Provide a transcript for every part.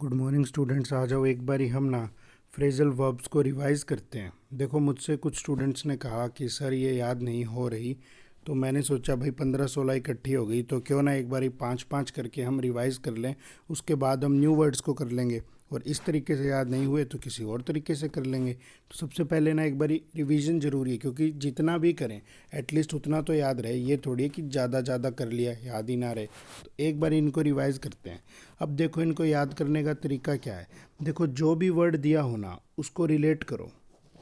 Good morning students. आ जाओ एक बारी हम ना फ्रेजल वर्ब्स को रिवाइज करते हैं। देखो मुझसे कुछ स्टूडेंट्स ने कहा कि सर ये याद नहीं हो रही, तो मैंने सोचा भाई 15-16 इकट्ठी हो गई तो क्यों ना एक बारी 5-5 करके हम रिवाइज कर लें। उसके बाद हम न्यू वर्ड्स को कर लेंगे और इस तरीके से याद नहीं हुए तो किसी और तरीके से कर लेंगे। तो सबसे पहले ना एक बारी रिवीजन ज़रूरी है, क्योंकि जितना भी करें एटलीस्ट उतना तो याद रहे। ये थोड़ी है कि ज़्यादा ज़्यादा कर लिया याद ही ना रहे। तो एक बार इनको रिवाइज करते हैं। अब देखो इनको याद करने का तरीका क्या है। देखो जो भी वर्ड दिया हो ना उसको रिलेट करो।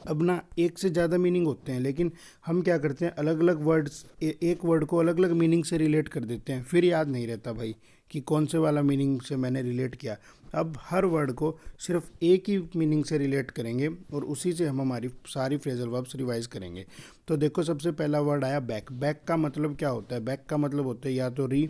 अब ना एक से ज़्यादा मीनिंग होते हैं, लेकिन हम क्या करते हैं अलग अलग वर्ड्स एक वर्ड को अलग अलग मीनिंग से रिलेट कर देते हैं, फिर याद नहीं रहता भाई कि कौन से वाला मीनिंग से मैंने रिलेट किया। अब हर वर्ड को सिर्फ एक ही मीनिंग से रिलेट करेंगे और उसी से हम हमारी सारी फ्रेजल वर्ब्स रिवाइज करेंगे। तो देखो सबसे पहला वर्ड आया बैक। बैक का मतलब क्या होता है? बैक का मतलब होता है या तो री,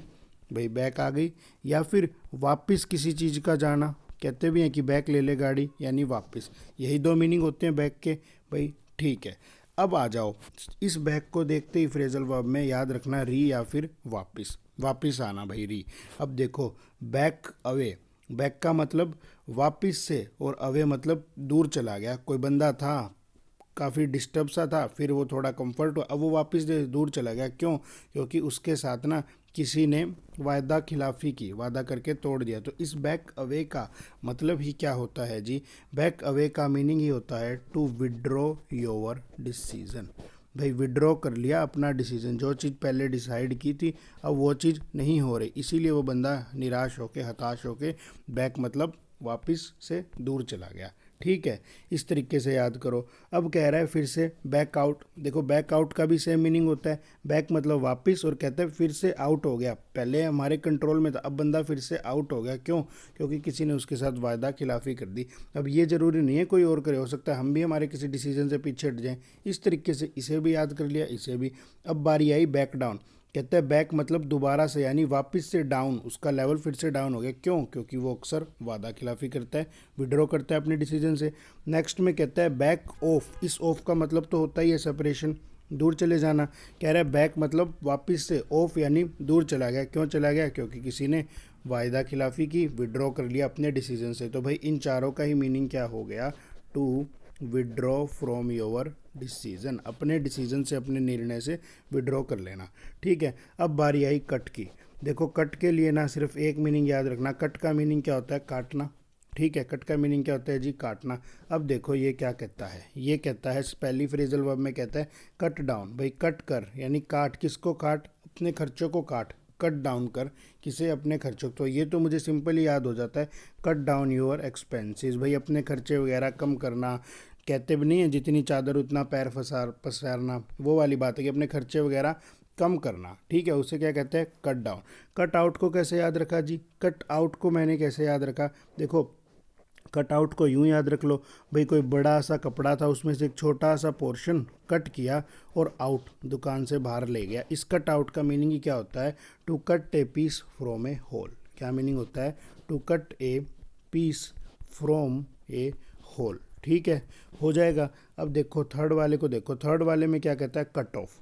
भाई बैक आ गई, या फिर वापस किसी चीज़ का जाना। कहते भी हैं कि बैक ले ले गाड़ी, यानी वापस। यही दो मीनिंग होते हैं बैक के भाई। ठीक है, अब आ जाओ इस बैक को देखते ही फ्रेजल वर्ब में याद रखना री या फिर वापस। वापस आना भाई री। अब देखो बैक अवे। बैक का मतलब वापस से, और अवे मतलब दूर चला गया। कोई बंदा था काफ़ी डिस्टर्ब सा था, फिर वो थोड़ा कंफर्ट हुआ, अब वो वापस दूर चला गया। क्यों? क्योंकि उसके साथ ना किसी ने वायदा खिलाफ़ी की, वादा करके तोड़ दिया। तो इस बैक अवे का मतलब ही क्या होता है जी? बैक अवे का मीनिंग ही होता है टू विड्रॉ योर डिसीज़न। भाई विड्रॉ कर लिया अपना डिसीज़न। जो चीज़ पहले डिसाइड की थी अब वो चीज़ नहीं हो रही, इसीलिए वो बंदा निराश होके हताश होके बैक मतलब वापस से दूर चला गया। ठीक है, इस तरीके से याद करो। अब कह रहा है फिर से बैक आउट। देखो बैक आउट का भी सेम मीनिंग होता है। बैक मतलब वापस, और कहते हैं फिर से आउट हो गया। पहले हमारे कंट्रोल में था, अब बंदा फिर से आउट हो गया। क्यों? क्योंकि किसी ने उसके साथ वायदा खिलाफ़ी कर दी। अब ये ज़रूरी नहीं है कोई और करे, हो सकता है हम भी हमारे किसी डिसीजन से पीछे हट जाएं। इस तरीके से इसे भी याद कर लिया, इसे भी। अब बारी आई बैक डाउन। कहते हैं बैक मतलब दोबारा से, यानी वापस से डाउन, उसका लेवल फिर से डाउन हो गया। क्यों? क्योंकि वो अक्सर वादा खिलाफ़ी करता है, विड्रॉ करता है अपने डिसीजन से। नेक्स्ट में कहता है बैक ऑफ। इस ऑफ का मतलब तो होता ही है सेपरेशन, दूर चले जाना। कह रहा है बैक मतलब वापस से, ऑफ यानी दूर चला गया। क्यों चला गया? क्योंकि किसी ने वायदा खिलाफ़ी की, विड्रॉ कर लिया अपने डिसीजन से। तो भाई इन चारों का ही मीनिंग क्या हो गया? To withdraw from your decision. अपने डिसीज़न से, अपने निर्णय से विड्रॉ कर लेना। ठीक है, अब बारी आई कट की। देखो कट के लिए ना सिर्फ एक मीनिंग याद रखना। कट का मीनिंग क्या होता है? काटना। ठीक है, कट का मीनिंग क्या होता है जी? काटना। अब देखो ये क्या कहता है, ये कहता है पहली फ्रेजल वर्ब में कहता है कट डाउन। भाई कट कर यानी काट। किसको काट? अपने खर्चों को काट। कट डाउन कर किसे? अपने खर्चों। तो ये तो मुझे सिंपल ही याद हो जाता है, कट डाउन योर एक्सपेंसेस। भाई अपने खर्चे वगैरह कम करना। कहते भी नहीं है जितनी चादर उतना पैर पसारना, वो वाली बात है कि अपने खर्चे वगैरह कम करना। ठीक है, उसे क्या कहते हैं? Cut down. कट आउट को कैसे याद रखा जी? कट आउट को मैंने कैसे याद रखा? देखो कट आउट को यूं याद रख लो, भाई कोई बड़ा सा कपड़ा था, उसमें से एक छोटा सा पोर्शन कट किया और आउट, दुकान से बाहर ले गया। इस कट आउट का मीनिंग ही क्या होता है? To cut a piece from a whole. क्या मीनिंग होता है? To cut a piece from a whole. ठीक है, हो जाएगा। अब देखो थर्ड वाले को देखो, थर्ड वाले में क्या कहता है? Cut off.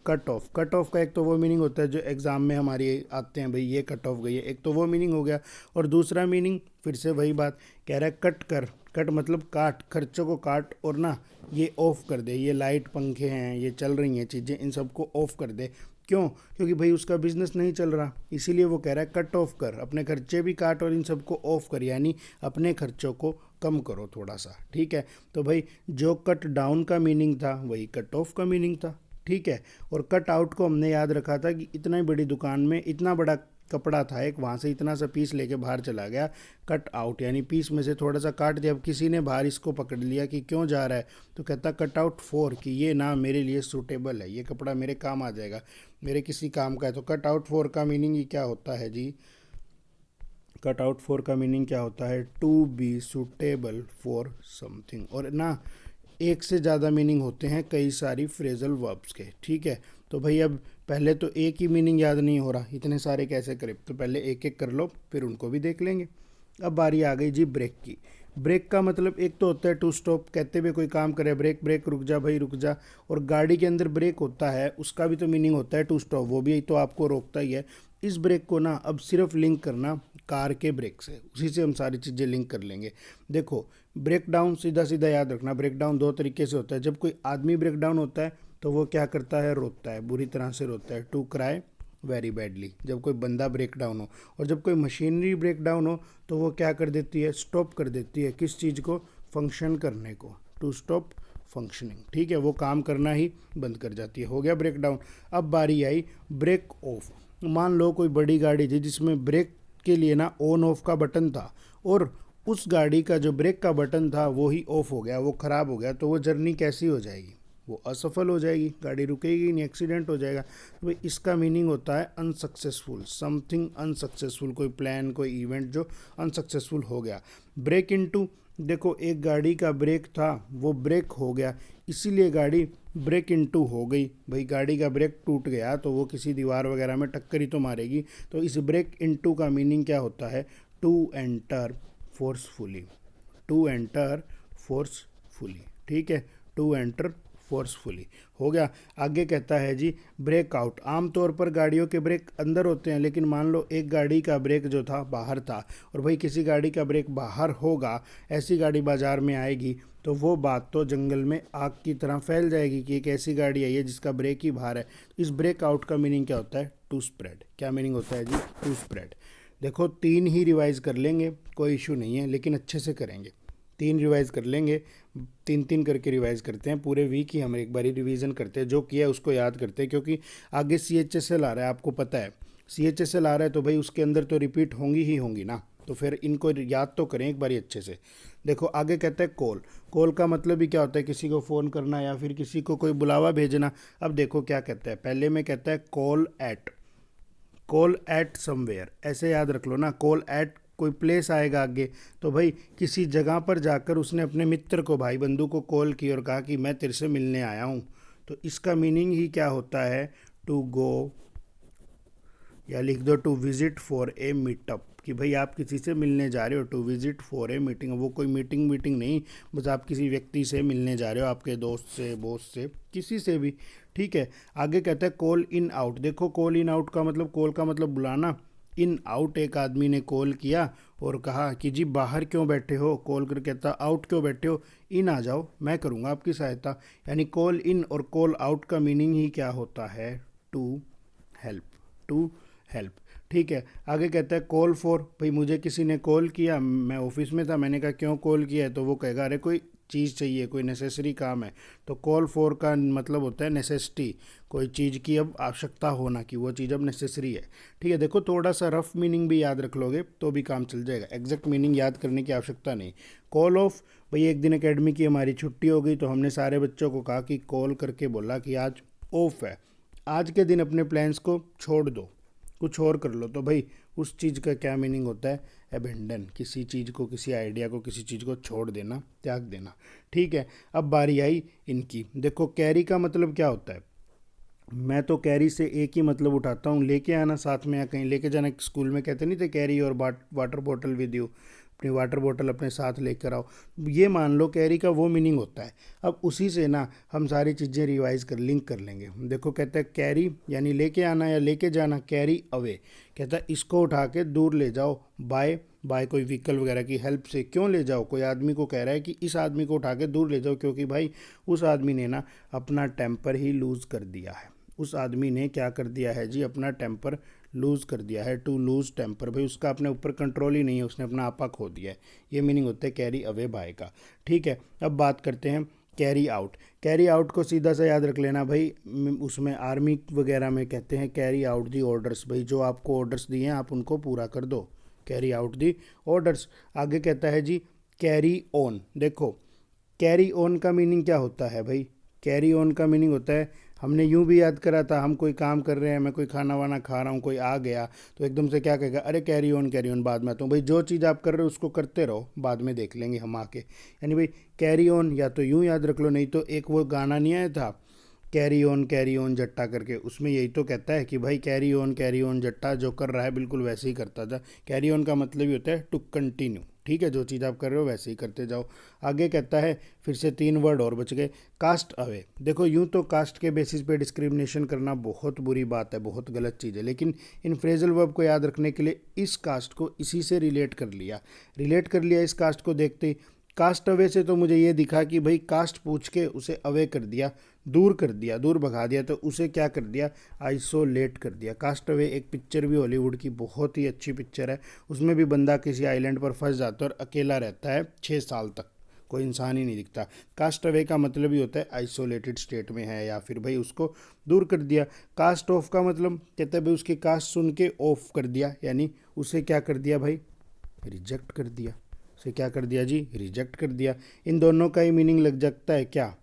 Cut off. Cut off का एक तो वो मीनिंग होता है जो एग्ज़ाम में हमारी आते हैं, भाई ये कट ऑफ गई है, एक तो वो मीनिंग हो गया। और दूसरा मीनिंग फिर से वही बात कह रहा है, कट कर। कट मतलब काट, खर्चों को काट, और ना ये ऑफ कर दे। ये लाइट पंखे हैं, ये चल रही हैं चीज़ें, इन सबको ऑफ कर दे। क्यों? क्योंकि भाई उसका बिजनेस नहीं चल रहा, इसीलिए वो कह रहा है कट ऑफ कर। अपने खर्चे भी काट और इन सबको ऑफ कर, यानी अपने खर्चों को कम करो थोड़ा सा। ठीक है, तो भाई जो कट डाउन का मीनिंग था वही कट ऑफ का मीनिंग था। ठीक है, और कट आउट को हमने याद रखा था कि इतना बड़ी दुकान में इतना बड़ा कपड़ा था एक, वहाँ से इतना सा पीस लेके बाहर चला गया। कट आउट यानी पीस में से थोड़ा सा काट दिया। अब किसी ने बाहर इसको पकड़ लिया कि क्यों जा रहा है, तो कहता कट आउट फॉर, कि ये ना मेरे लिए सूटेबल है, ये कपड़ा मेरे काम आ जाएगा, मेरे किसी काम का है। तो कट आउट फॉर का मीनिंग ही क्या होता है जी? कट आउट फॉर का मीनिंग क्या होता है? To be suitable for something. और ना एक से ज़्यादा मीनिंग होते हैं कई सारी फ्रेजल वर्ब्स के। ठीक है, तो भाई अब पहले तो एक ही मीनिंग याद नहीं हो रहा, इतने सारे कैसे करें? तो पहले एक एक कर लो, फिर उनको भी देख लेंगे। अब बारी आ गई जी ब्रेक की। ब्रेक का मतलब एक तो होता है टू स्टॉप, कहते हुए कोई काम करे, ब्रेक ब्रेक, रुक जा भाई रुक जा। और गाड़ी के अंदर ब्रेक होता है, उसका भी तो मीनिंग होता है टू स्टॉप, वो भी तो आपको रोकता ही है। इस ब्रेक को ना अब सिर्फ लिंक करना कार के ब्रेक से, उसी से हम सारी चीज़ें लिंक कर लेंगे। देखो ब्रेक डाउन सीधा सीधा याद रखना, ब्रेक डाउन दो तरीके से होता है। जब कोई आदमी ब्रेक डाउन होता है तो वो क्या करता है, रोता है, बुरी तरह से रोता है, टू क्राई वेरी बैडली, जब कोई बंदा ब्रेक डाउन हो। और जब कोई मशीनरी ब्रेक डाउन हो तो वो क्या कर देती है, स्टॉप कर देती है, किस चीज़ को, फंक्शन करने को, टू स्टॉप फंक्शनिंग, ठीक है, वो काम करना ही बंद कर जाती है। हो गया ब्रेक डाउन। अब बारी आई ब्रेक ऑफ। मान लो कोई बड़ी गाड़ी थी जिसमें ब्रेक के लिए ना ऑन ऑफ का बटन था, और उस गाड़ी का जो ब्रेक का बटन था वो ही ऑफ हो गया, वो ख़राब हो गया, तो वो जर्नी कैसी हो जाएगी, वो असफल हो जाएगी, गाड़ी रुकेगी नहीं, एक्सीडेंट हो जाएगा। तो भाई इसका मीनिंग होता है अनसक्सेसफुल, समथिंग अनसक्सेसफुल, कोई प्लान, कोई इवेंट जो अनसक्सेसफुल हो गया। ब्रेक इनटू, देखो एक गाड़ी का ब्रेक था वो ब्रेक हो गया, इसीलिए गाड़ी ब्रेक इनटू हो गई। भाई गाड़ी का ब्रेक टूट गया तो वो किसी दीवार वगैरह में टक्कर ही तो मारेगी। तो इस ब्रेक इनटू का मीनिंग क्या होता है, to enter forcefully, to enter forcefully, ठीक है, टू एंटर फोर्सफुली। हो गया। आगे कहता है जी ब्रेक आउट। आमतौर पर गाड़ियों के ब्रेक अंदर होते हैं, लेकिन मान लो एक गाड़ी का ब्रेक जो था बाहर था, और भाई किसी गाड़ी का ब्रेक बाहर होगा, ऐसी गाड़ी बाजार में आएगी तो वो बात तो जंगल में आग की तरह फैल जाएगी कि एक ऐसी गाड़ी आई है जिसका ब्रेक ही बाहर है। इस ब्रेक आउट का मीनिंग क्या होता है, टू स्प्रेड। क्या मीनिंग होता है जी, टू स्प्रेड। देखो 3 ही रिवाइज कर लेंगे, कोई इशू नहीं है, लेकिन अच्छे से करेंगे। 3 रिवाइज कर लेंगे, 3 करके रिवाइज करते हैं, पूरे वीक ही हम एक बारी रिवीजन करते हैं, जो किया है उसको याद करते हैं, क्योंकि आगे CHSL आ रहा है, आपको पता है CHSL आ रहा है, तो भाई उसके अंदर तो रिपीट होंगी ही होंगी ना, तो फिर इनको याद तो करें एक बारी अच्छे से। देखो आगे कहता है कॉल। कॉल का मतलब ही क्या होता है, किसी को फ़ोन करना या फिर किसी को कोई बुलावा भेजना। अब देखो क्या कहता है, पहले में कहता है call at, call at somewhere, ऐसे याद रख लो ना, कॉल एट कोई प्लेस आएगा आगे, तो भाई किसी जगह पर जाकर उसने अपने मित्र को, भाई बंधु को कॉल की और कहा कि मैं तेरे से मिलने आया हूँ। तो इसका मीनिंग ही क्या होता है, टू गो, या लिख दो to visit for a meetup, कि भाई आप किसी से मिलने जा रहे हो, to visit for a meeting. वो कोई मीटिंग नहीं, बस आप किसी व्यक्ति से मिलने जा रहे हो, आपके दोस्त से, बॉस से, किसी से भी, ठीक है। आगे कहता है कॉल इन आउट। देखो कॉल इन आउट का मतलब, कॉल का मतलब बुलाना, इन आउट एक आदमी ने कॉल किया और कहा कि जी बाहर क्यों बैठे हो, कॉल कर कहता आउट क्यों बैठे हो, इन आ जाओ मैं करूँगा आपकी सहायता। यानी कॉल इन और कॉल आउट का मीनिंग ही क्या होता है, टू हेल्प, टू हेल्प, ठीक है। आगे कहता है कॉल फॉर, भाई मुझे किसी ने कॉल किया, मैं ऑफिस में था, मैंने कहा क्यों कॉल किया है, तो वो कहेगा अरे कोई चीज़ चाहिए, कोई नेसेसरी काम है। तो कॉल फॉर का मतलब होता है नेसेसिटी, कोई चीज़ की अब आवश्यकता होना, कि वो चीज़ अब नेसेसरी है, ठीक है। देखो थोड़ा सा रफ मीनिंग भी याद रख लोगे तो भी काम चल जाएगा, एग्जैक्ट मीनिंग याद करने की आवश्यकता नहीं। कॉल ऑफ, भाई एक दिन एकेडमी की हमारी छुट्टी हो गई, तो हमने सारे बच्चों को कहा कि कॉल करके बोला कि आज ऑफ है, आज के दिन अपने प्लान्स को छोड़ दो, कुछ और कर लो। तो भाई उस चीज़ का क्या मीनिंग होता है, अबेंडन, किसी चीज़ को, किसी आइडिया को, किसी चीज़ को छोड़ देना, त्याग देना, ठीक है। अब बारी आई इनकी। देखो कैरी का मतलब क्या होता है, मैं तो कैरी से एक ही मतलब उठाता हूँ, लेके आना साथ में, या कहीं लेके जाना, स्कूल में कहते नहीं थे कैरी और वाटर बॉटल विद यू, अपनी वाटर बॉटल अपने साथ लेकर आओ, ये मान लो कैरी का वो मीनिंग होता है। अब उसी से ना हम सारी चीज़ें रिवाइज कर, लिंक कर लेंगे। देखो कहता है कैरी यानी लेके आना या लेके जाना, कैरी अवे कहता है इसको उठा के दूर ले जाओ, बाय बाय कोई व्हीकल वगैरह की हेल्प से। क्यों ले जाओ, कोई आदमी को कह रहा है कि इस आदमी को उठा के दूर ले जाओ, क्योंकि भाई उस आदमी ने ना अपना टेम्पर ही लूज़ कर दिया है। उस आदमी ने क्या कर दिया है जी, अपना टेम्पर लूज़ कर दिया है, टू लूज़ टेम्पर, भाई उसका अपने ऊपर कंट्रोल ही नहीं है, उसने अपना आपा खो दिया है। ये मीनिंग होता है कैरी अवे बाय का, ठीक है। अब बात करते हैं कैरी आउट। कैरी आउट को सीधा सा याद रख लेना भाई, उसमें आर्मी वगैरह में कहते हैं कैरी आउट दी ऑर्डर्स, भाई जो आपको ऑर्डर्स दिए हैं आप उनको पूरा कर दो, कैरी आउट दी ऑर्डर्स। आगे कहता है जी कैरी ऑन। देखो कैरी ऑन का मीनिंग क्या होता है भाई, कैरी ऑन का मीनिंग होता है, हमने यूं भी याद करा था, हम कोई काम कर रहे हैं, मैं कोई खाना वाना खा रहा हूँ, कोई आ गया तो एकदम से क्या कहेगा, अरे कैरी ऑन बाद में आता हूँ। भाई जो चीज़ आप कर रहे हो उसको करते रहो, बाद में देख लेंगे हम आके। यानी भाई कैरी ऑन या तो यूं याद रख लो, नहीं तो एक वो गाना नहीं आया था कैरी ऑन जट्टा करके, उसमें यही तो कहता है कि भाई कैरी ऑन जट्टा, जो कर रहा है बिल्कुल वैसे ही करता जा। कैरी ऑन का मतलब ही होता है टू कंटिन्यू, ठीक है, जो चीज़ आप कर रहे हो वैसे ही करते जाओ। आगे कहता है, फिर से 3 वर्ड और बच गए, कास्ट अवे। देखो यूं तो कास्ट के बेसिस पे डिस्क्रिमिनेशन करना बहुत बुरी बात है, बहुत गलत चीज़ है, लेकिन इन फ्रेजल वर्ब को याद रखने के लिए इस कास्ट को इसी से रिलेट कर लिया इस कास्ट को देखते ही। कास्ट अवे से तो मुझे ये दिखा कि भाई कास्ट पूछ के उसे अवे कर दिया, दूर कर दिया, दूर भगा दिया, तो उसे क्या कर दिया, आइसोलेट कर दिया। कास्ट अवे एक पिक्चर भी हॉलीवुड की बहुत ही अच्छी पिक्चर है, उसमें भी बंदा किसी आइलैंड पर फंस जाता है और अकेला रहता है 6 साल तक, कोई इंसान ही नहीं दिखता। कास्ट अवे का मतलब ही होता है आइसोलेटेड स्टेट में है, या फिर भाई उसको दूर कर दिया। कास्ट ऑफ का मतलब कहता है भाई उसकी कास्ट सुन के ऑफ कर दिया, यानी उसे क्या कर दिया भाई, रिजेक्ट कर दिया। उसे क्या कर दिया जी, रिजेक्ट कर दिया। इन दोनों का ही मीनिंग लग जाता है क्या,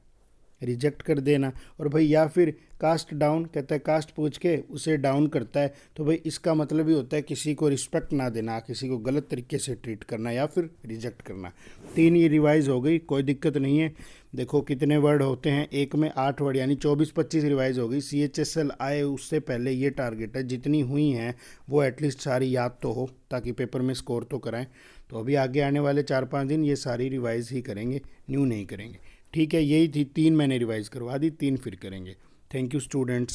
रिजेक्ट कर देना। और भाई या फिर कास्ट डाउन, कहता है कास्ट पूछ के उसे डाउन करता है, तो भाई इसका मतलब ही होता है किसी को रिस्पेक्ट ना देना, किसी को गलत तरीके से ट्रीट करना या फिर रिजेक्ट करना। 3 ये रिवाइज हो गई, कोई दिक्कत नहीं है। देखो कितने वर्ड होते हैं, एक में 8 वर्ड, यानी 24-25 रिवाइज हो गई। CHSL आए उससे पहले ये टारगेट है, जितनी हुई हैं वो एटलीस्ट सारी याद तो हो, ताकि पेपर में स्कोर तो कराएं। तो अभी आगे आने वाले 4-5 दिन ये सारी रिवाइज ही करेंगे, न्यू नहीं करेंगे, ठीक है। यही थी 3 मैंने रिवाइज करवा दी, 3 फिर करेंगे। Thank you students.